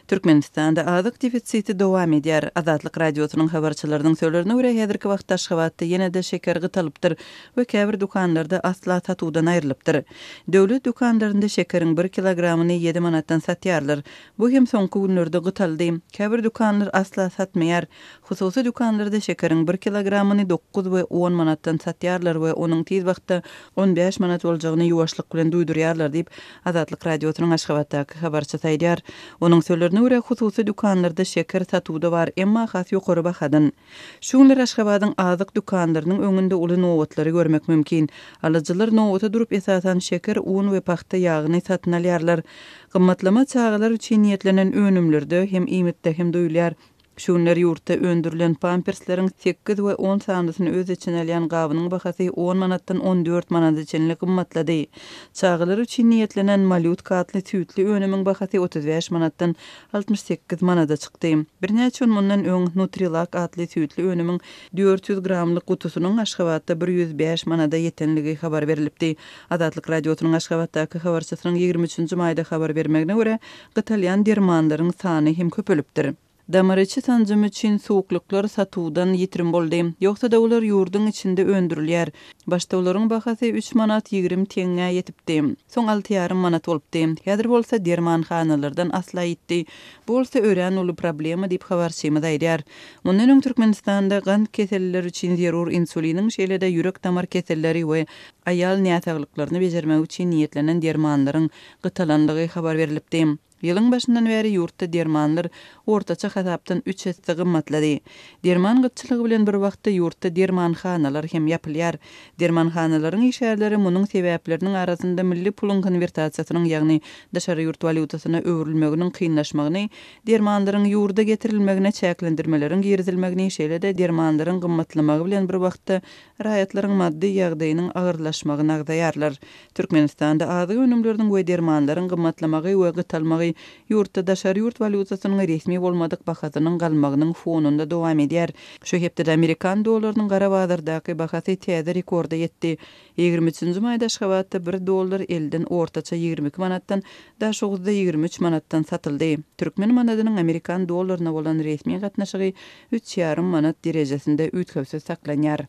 Türkmenistanda azyk defitsiti dowam edýär. Azatlyk radiosynyň habarçylarynyň söýlerine görä häzirki wagtda Aşgabatda ýene-de şeker gytalypdyr we käbir dukanlarda asla satuwdan aýrylypdyr. Döwlet dukanlarynda şekeriň 1 kilogramy 7 manatdan satýarlar. Bu hem soňky günlerde gytaldy. Käbir dukanlar asla satmaýar. Hususy dukanlarda şekeriň 1 kilogramy 9 we 10 manatdan satýarlar we onuň tiz wagtda 15 manat boljagyny ýuwaşlyk bilen duýdurýarlar diýip Azatlyk radiosynyň Aşgabatdaky habarçy saýdýar. Onuň söýlerine görä hususy dukanlarda şeker satuwda bar, emma has ýokary bahadan. Şuňlar Aşgabatyň azyk dukanlarynyň öňünde uly nowatlary görmek mümkin. Alyjylar nowata durup esasan şeker, un we paxta ýagyny satyn alýarlar. Gymmatlama çagalar üçin niýetlenen önümlerde hem iýmitde hem doýulýar. Şunlar ýurtda öndürilen pampersleriň 8 we 10 sandysyny öz içine alýan gabynyň bahasy 10 manatdan 14 manat içinlik gymmatlady. Çagalar üçin niýetlenen malutka atly tüýtli önümiň bahasy 35 manatdan 68 manada çykdy. Birnäçe gün mundan öň Nutrilak atly tüýtli önümiň 400 gramlyk gutusynyň Aşgabatda 105 manada ýetenligi habar berilipdi. Azatlyk radiosynyň Aşgabatdaky habarçysynyň 23-nji maýda habar bermegine görä, gytalýan dermanlaryň sany hem köpelipdir. Damarçy tanjym üçin suwukluklar satuwdan ýitirim boldy. Ýoksa da olar ýurduň içinde öndürilýär. Başda olaryň bahasy 3 manat 20 teňe ýetipdi. Soň 6,5 manat bolupdy. Häzir bolsa dermanhanalardan asla ýitdi. Bu bolsa ören uly problema diýip habarçymyz aýdýar. Mundan öň Türkmenistanda gant keselleri üçin zerur insuliniň şeýle-de ýürek damar keselleri we aýal näsaglyklaryny bejermek üçin niýetlenen dermanlaryň gytalandygy habar berilipdi. Ýylyň başyndan bäri ýurtda dermanlar ortaça hasapdan 3 hesse gymmatlady. Derman gytçylygy bilen bir wagtda ýurtda dermanhanalar hem ýapylýar. Dermanhanalaryň işärleri munyň sebäpleriniň arasynda milli pulun konvertasiýasynyň, ýagny daşary ýurt walutasyna öwrülmeginiň kynlaşmagyny, dermanlaryň ýurda getirilmegine çäklendirmeleriň girizilmegini, şeýle-de dermanlaryň gymmatlamagy bilen bir wagtda raýatlaryň maddi ýagdaýynyň agyrlaşmagyny agdaýarlar. Türkmenistanda azyk önümleriniň we dermanlaryň gymmatlamagy we gytalmagy ýurtda daşary ýurt walutasynyň resmi bolmadyk bahasynyň galmagynyň fonunda dowam edýär. Şu hepde Amerikan dollarynyň gara bazardaky bahasy täze rekorda ýetdi. 23-nji maýda Aşgabatda 1 dollar elden ortaça 22 manatdan da 23 manatdan satyldy. Türkmen manadynyň Amerikan dollaryna bolan resmi gatnaşygy 3,5 manat derejesinde üýtgewse saklanýar.